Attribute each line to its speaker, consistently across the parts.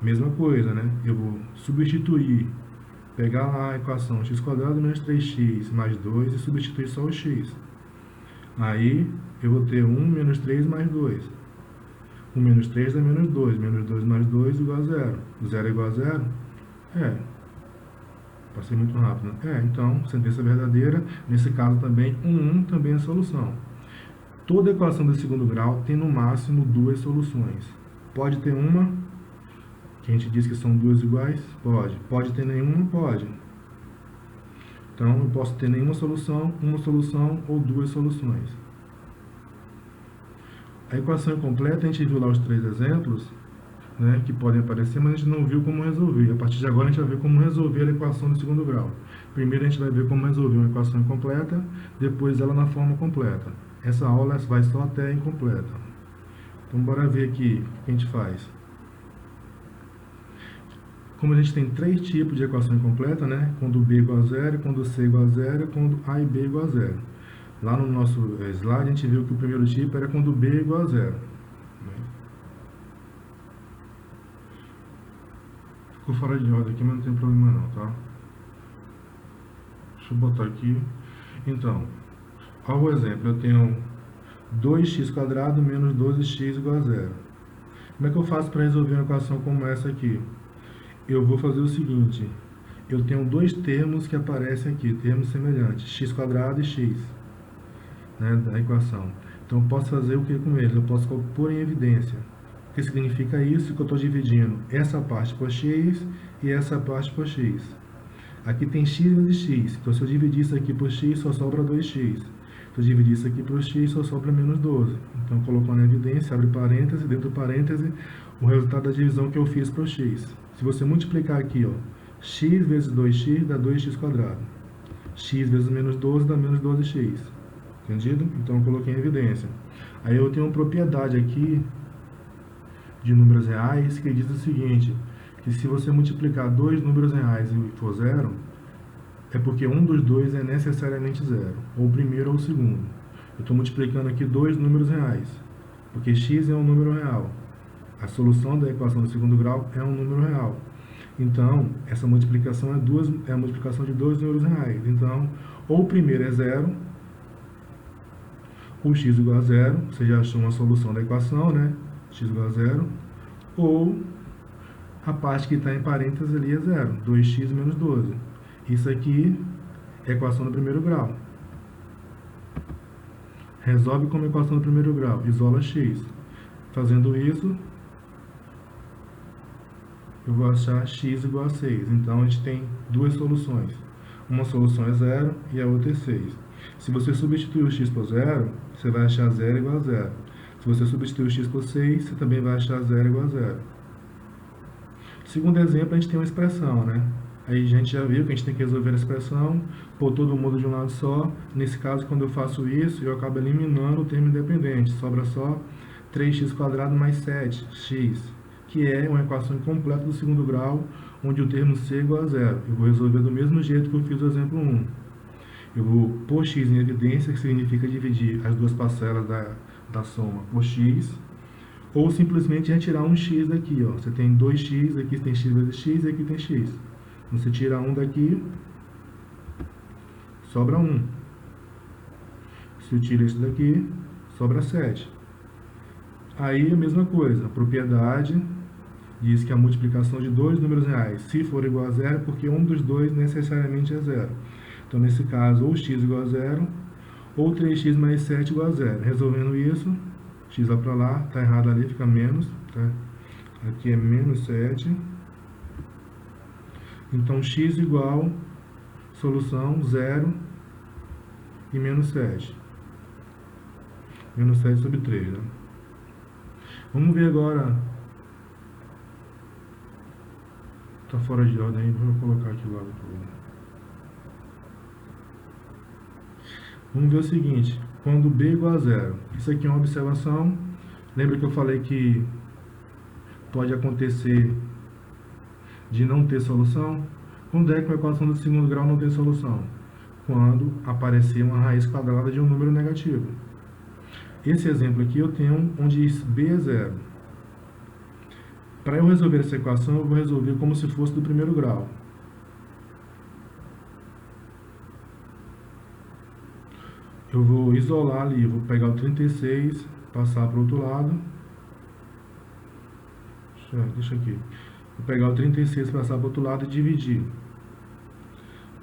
Speaker 1: Mesma coisa, né? Eu vou substituir, pegar lá a equação x² menos 3x mais 2 e substituir só o x. Aí eu vou ter 1 menos 3 mais 2. 1 menos 3 é menos 2. Menos 2 mais 2 igual a 0. 0 é igual a 0? É. Passei muito rápido, né? Então, sentença verdadeira. Nesse caso também, 1 também é solução. Toda equação de segundo grau tem no máximo duas soluções. Pode ter uma, que a gente diz que são duas iguais? Pode. Pode ter nenhuma? Pode. Então, eu posso ter nenhuma solução, uma solução ou duas soluções. A equação incompleta, a gente viu lá os 3 exemplos, né, que podem aparecer, mas a gente não viu como resolver. A partir de agora, a gente vai ver como resolver a equação de segundo grau. Primeiro, a gente vai ver como resolver uma equação incompleta, depois ela na forma completa. Essa aula vai só até a incompleta. Então, bora ver aqui o que a gente faz. Como a gente tem 3 tipos de equação incompleta, né? Quando B igual a 0, quando C igual a 0 e quando A e B igual a 0. Lá no nosso slide, a gente viu que o primeiro tipo era quando B é igual a 0. Ficou fora de ordem aqui, mas não tem problema não, tá? Deixa eu botar aqui. Então, olha o exemplo. Eu tenho 2x² menos 12x igual a 0. Como é que eu faço para resolver uma equação como essa aqui? Eu vou fazer o seguinte. Eu tenho dois termos que aparecem aqui, termos semelhantes, x² e x, né, da equação. Então, eu posso fazer o que com eles? Eu posso pôr em evidência. O que significa isso? Que eu estou dividindo essa parte por x e essa parte por x. Aqui tem x vezes x. Então, se eu dividir isso aqui por x, só sobra 2x. Se eu dividir isso aqui por x, só sobra menos 12. Então, colocando em evidência, abre parêntese, dentro do parêntese, o resultado da divisão que eu fiz para o x. Se você multiplicar aqui, ó, x vezes 2x dá 2x². X vezes menos 12 dá menos 12x. Entendido? Então, eu coloquei em evidência. Aí eu tenho uma propriedade aqui de números reais que diz o seguinte, que se você multiplicar dois números reais e for zero, é porque um dos dois é necessariamente zero, ou o primeiro ou o segundo. Eu estou multiplicando aqui dois números reais, porque x é um número real. A solução da equação do segundo grau é um número real. Então, essa multiplicação é a multiplicação de dois números reais. Então, ou o primeiro é zero, ou x igual a zero, você já achou uma solução da equação, né? X igual a zero, ou a parte que está em parênteses ali é zero, 2x menos 12. Isso aqui é a equação do primeiro grau. Resolve como equação do primeiro grau, isola x. Fazendo isso, eu vou achar x igual a 6. Então, a gente tem duas soluções. Uma solução é 0 e a outra é 6. Se você substituir o x por 0, você vai achar 0 igual a 0. Se você substituir o x por 6, você também vai achar 0 igual a 0. Segundo exemplo, a gente tem uma expressão, né? Aí a gente já viu que a gente tem que resolver a expressão, pôr todo mundo de um lado só. Nesse caso, quando eu faço isso, eu acabo eliminando o termo independente. Sobra só 3x² mais 7x, que é uma equação incompleta do segundo grau, onde o termo c é igual a 0. Eu vou resolver do mesmo jeito que eu fiz o exemplo 1. Eu vou pôr x em evidência, que significa dividir as duas parcelas da soma por x, ou simplesmente retirar um x daqui, ó. Você tem 2x, aqui tem x vezes x e aqui tem x. Você tira 1 daqui, sobra 1. Se eu tiro isso daqui, sobra 7. Aí a mesma coisa, a propriedade diz que a multiplicação de dois números reais, se for igual a 0, porque um dos dois necessariamente é 0. Então, nesse caso, ou x igual a 0, ou 3x mais 7 igual a 0. Resolvendo isso, x vai para lá, está errado ali, fica menos, tá? Aqui é menos 7. Então, x igual, solução, 0 e menos 7. Menos 7 sobre 3, né? Vamos ver agora. Está fora de ordem aí, vou colocar aqui logo. Vamos ver o seguinte, quando b igual a 0. Isso aqui é uma observação. Lembra que eu falei que pode acontecer de não ter solução? Quando é que uma equação do segundo grau não tem solução? Quando aparecer uma raiz quadrada de um número negativo. Esse exemplo aqui eu tenho onde b é 0. Para eu resolver essa equação, eu vou resolver como se fosse do primeiro grau. Eu vou isolar ali, vou pegar o 36, passar para o outro lado. Deixa aqui. Vou pegar o 36, passar para o outro lado e dividir.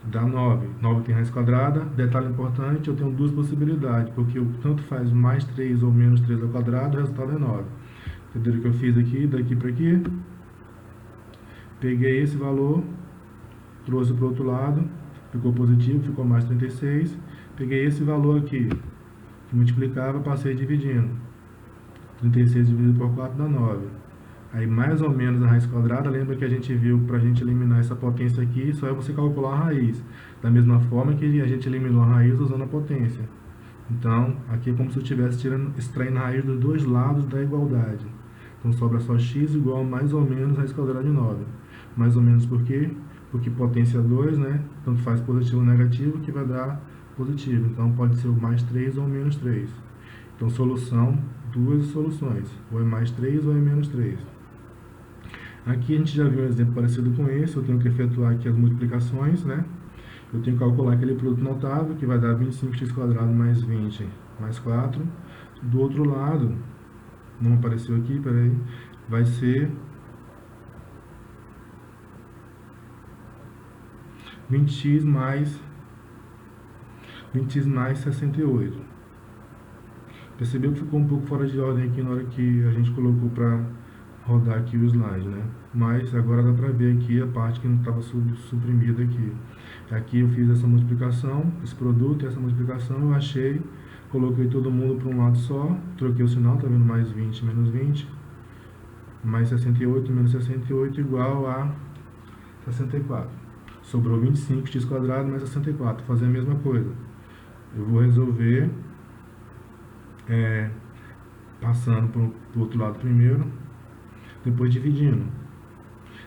Speaker 1: Dá 9. 9 tem raiz quadrada. Detalhe importante, eu tenho duas possibilidades, porque tanto faz mais 3 ou menos 3 ao quadrado, o resultado é 9. Entenderam o que eu fiz aqui, daqui para aqui? Peguei esse valor, trouxe para o outro lado, ficou positivo, ficou mais 36. Peguei esse valor aqui, que multiplicava, passei dividindo. 36 dividido por 4 dá 9. Aí mais ou menos a raiz quadrada, lembra que a gente viu, para a gente eliminar essa potência aqui, só é você calcular a raiz. Da mesma forma que a gente eliminou a raiz usando a potência. Então, aqui é como se eu estivesse extraindo a raiz dos dois lados da igualdade. Então sobra só x igual a mais ou menos a raiz quadrada de 9. Mais ou menos por quê? Porque potência 2, né? Tanto faz positivo ou negativo, que vai dar positivo. Então pode ser o mais 3 ou menos 3. Então solução, duas soluções. Ou é mais 3 ou é menos 3. Aqui a gente já viu um exemplo parecido com esse. Eu tenho que efetuar aqui as multiplicações, né? Eu tenho que calcular aquele produto notável, que vai dar 25x² mais 20 mais 4. Do outro lado, não apareceu aqui, peraí, vai ser 20x mais 68. Percebeu que ficou um pouco fora de ordem aqui na hora que a gente colocou para rodar aqui o slide, né? Mas agora dá para ver aqui a parte que não estava suprimida aqui. Aqui eu fiz essa multiplicação, esse produto e essa multiplicação, eu achei, coloquei todo mundo para um lado só, troquei o sinal, tá vendo? Mais 20 menos 20, mais 68 menos 68 igual a 64. Sobrou 25x² mais 64. Vou fazer a mesma coisa. Eu vou resolver passando para o outro lado primeiro, depois dividindo.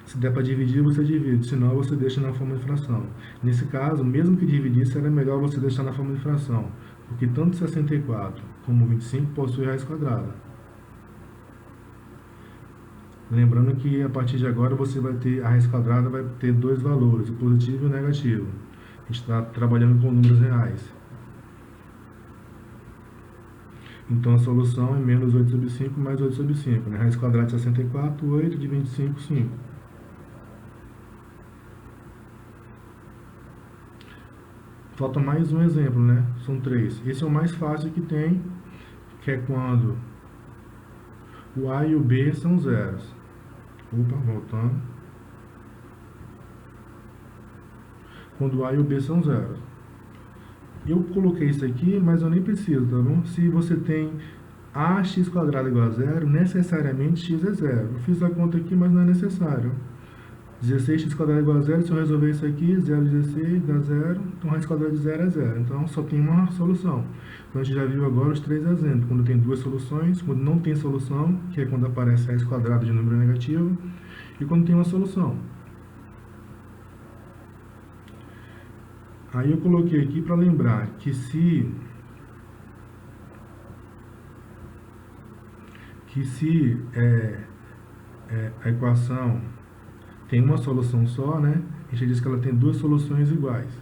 Speaker 1: Se der para dividir, você divide, senão você deixa na forma de fração. Nesse caso, mesmo que dividisse, era melhor você deixar na forma de fração, porque tanto 64 como 25 possuem raiz quadrada. Lembrando que a partir de agora você vai ter, a raiz quadrada vai ter dois valores, o positivo e o negativo. A gente está trabalhando com números reais. Então a solução é menos 8 sobre 5 mais 8 sobre 5. Né? Raiz quadrada de 64, 8, de 25, 5. Falta mais um exemplo, né? São 3. Esse é o mais fácil que tem, que é quando o A e o B são zeros. Opa, voltando. Quando o A e o B são zeros. Eu coloquei isso aqui, mas eu nem preciso, tá bom? Se você tem ax² igual a zero, necessariamente x é zero. Eu fiz a conta aqui, mas não é necessário. 16x² igual a zero, se eu resolver isso aqui, 0 de 16 dá zero, então a raiz quadrada de zero é zero. Então só tem uma solução. Então a gente já viu agora os três exemplos. Quando tem duas soluções, quando não tem solução, que é quando aparece a raiz quadrada de número negativo, e quando tem uma solução. Aí eu coloquei aqui para lembrar que se a equação tem uma solução só, né? A gente diz que ela tem duas soluções iguais.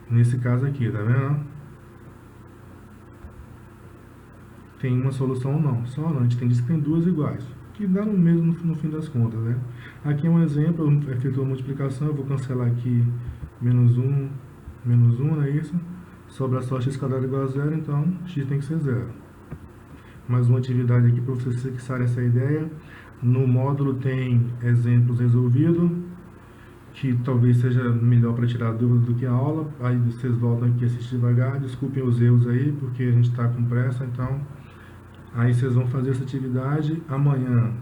Speaker 1: Nesse caso aqui, tá vendo? Tem uma solução ou não. Só não, a gente diz que tem duas iguais. Que dá no mesmo no fim das contas, né? Aqui é um exemplo, eu efetuo a multiplicação, eu vou cancelar aqui menos 1, não é isso? Sobra só x² igual a zero, então x tem que ser zero. Mais uma atividade aqui para vocês fixarem essa ideia. No módulo tem exemplos resolvidos, que talvez seja melhor para tirar dúvidas do que a aula. Aí vocês voltam aqui a assistir devagar, desculpem os erros aí, porque a gente está com pressa, então... Aí vocês vão fazer essa atividade. Amanhã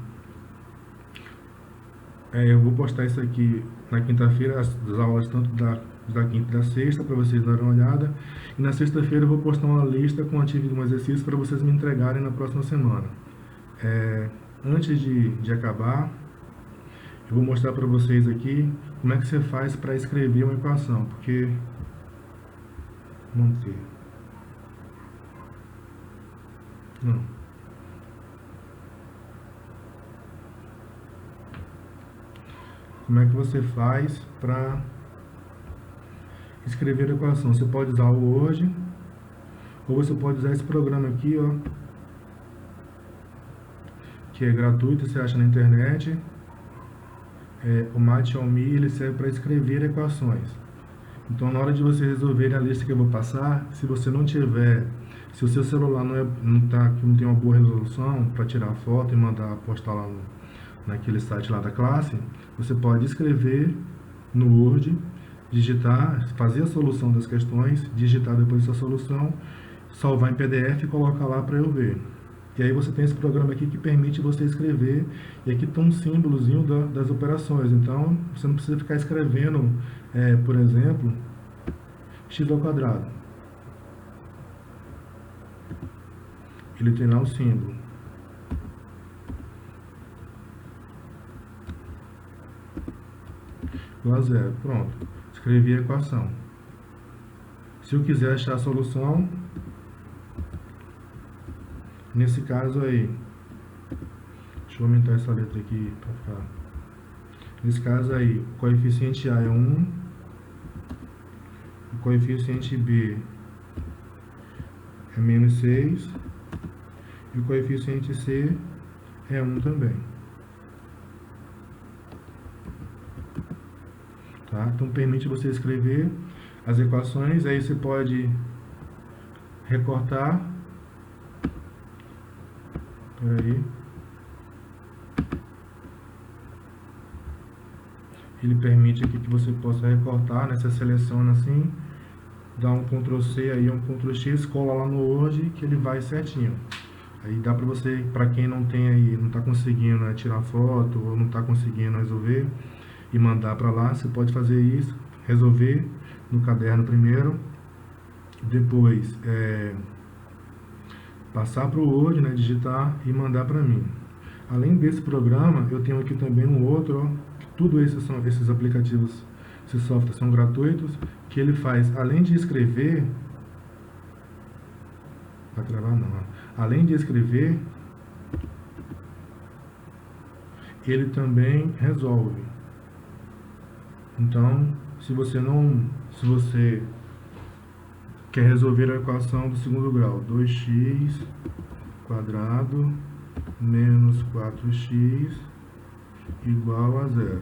Speaker 1: eu vou postar isso aqui na quinta-feira, as aulas tanto da quinta e da sexta, para vocês darem uma olhada. E na sexta-feira eu vou postar uma lista com um exercício para vocês me entregarem na próxima semana. Antes de acabar, eu vou mostrar para vocês aqui como é que você faz para escrever uma equação, porque... Manter. Não. como é que você faz para escrever a equação. Você pode usar o Word, ou você pode usar esse programa aqui, ó, que é gratuito, você acha na internet. O Math.me, ele serve para escrever equações. Então, na hora de você resolver a lista que eu vou passar, se você não tiver, se o seu celular não tem uma boa resolução para tirar foto e mandar postar lá naquele site lá da classe, você pode escrever no Word, digitar, fazer a solução das questões, digitar depois a solução, salvar em PDF e colocar lá para eu ver. E aí você tem esse programa aqui que permite você escrever, e aqui tem um símbolozinho das operações, então você não precisa ficar escrevendo, por exemplo, x ao quadrado. Ele tem lá o símbolo. Igual a zero. Pronto. Escrevi a equação. Se eu quiser achar a solução, nesse caso aí, deixa eu aumentar essa letra aqui para ficar. Nesse caso aí, o coeficiente A é 1, o coeficiente B é menos 6 e o coeficiente C é 1 também. Tá? Então permite você escrever as equações, aí você pode recortar. Peraí. Ele permite aqui que você possa recortar, né? Você seleciona assim, dá um Ctrl C aí, um Ctrl X, cola lá no Word que ele vai certinho. Aí dá para você, para quem não tem aí, não está conseguindo, né, tirar foto ou não está conseguindo resolver e mandar para lá, você pode fazer isso, resolver no caderno primeiro, depois passar para o Word, né, digitar e mandar para mim. Além desse programa, eu tenho aqui também um outro, ó, tudo esses aplicativos, esses softwares são gratuitos, que ele faz, além de escrever, vai gravar não, ó, além de escrever, ele também resolve. Então, se você quer resolver a equação do segundo grau, 2x quadrado menos 4x igual a 0.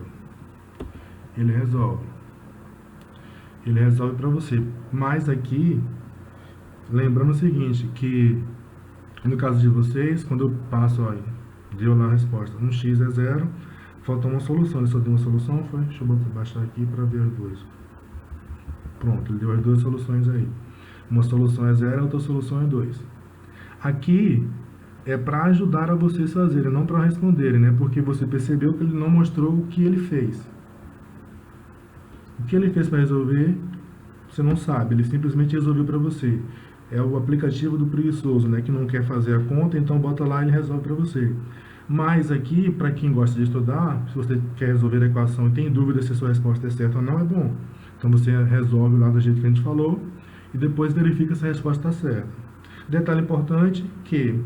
Speaker 1: Ele resolve. Ele resolve para você. Mas aqui, lembrando o seguinte, que no caso de vocês, quando eu passo, olha, deu lá a resposta, 1x é 0, falta uma solução. Ele só deu uma solução, foi? Deixa eu baixar aqui para ver as duas. Pronto, ele deu as duas soluções aí. Uma solução é 0, a outra solução é 2. Aqui é para ajudar a vocês fazerem, não para responderem, né? Porque você percebeu que ele não mostrou o que ele fez. O que ele fez para resolver, você não sabe, ele simplesmente resolveu para você. É o aplicativo do preguiçoso, né? Que não quer fazer a conta, então bota lá e ele resolve para você. Mas aqui, para quem gosta de estudar, se você quer resolver a equação e tem dúvida se a sua resposta é certa ou não, é bom. Então você resolve lá do jeito que a gente falou e depois verifica se a resposta está certa. Detalhe importante que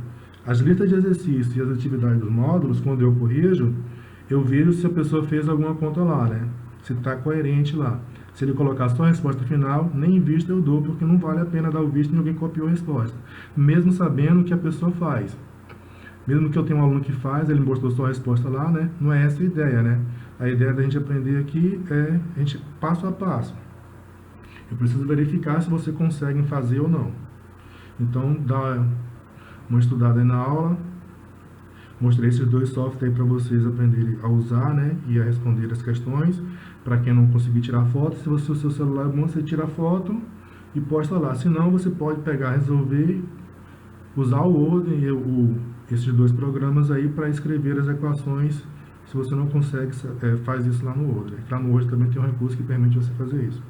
Speaker 1: as listas de exercícios e as atividades dos módulos, quando eu corrijo, eu vejo se a pessoa fez alguma conta lá, né? Se está coerente lá. Se ele colocar só a resposta final, nem visto eu dou, porque não vale a pena dar o visto e alguém copiou a resposta. Mesmo sabendo o que a pessoa faz. Mesmo que eu tenha um aluno que faz, ele mostrou só a resposta lá, né? Não é essa a ideia, né? A ideia da gente aprender aqui é a gente passo a passo. Eu preciso verificar se você consegue fazer ou não. Então, dá uma estudada aí na aula. Mostrei esses dois softwares aí para vocês aprenderem a usar, né? E a responder as questões. Para quem não conseguir tirar foto, se o seu celular é bom, você tira a foto e posta lá. Se não, você pode pegar, resolver, usar o Word e esses dois programas aí para escrever as equações. Se você não consegue, faz isso lá no Word. Lá no Word também tem um recurso que permite você fazer isso.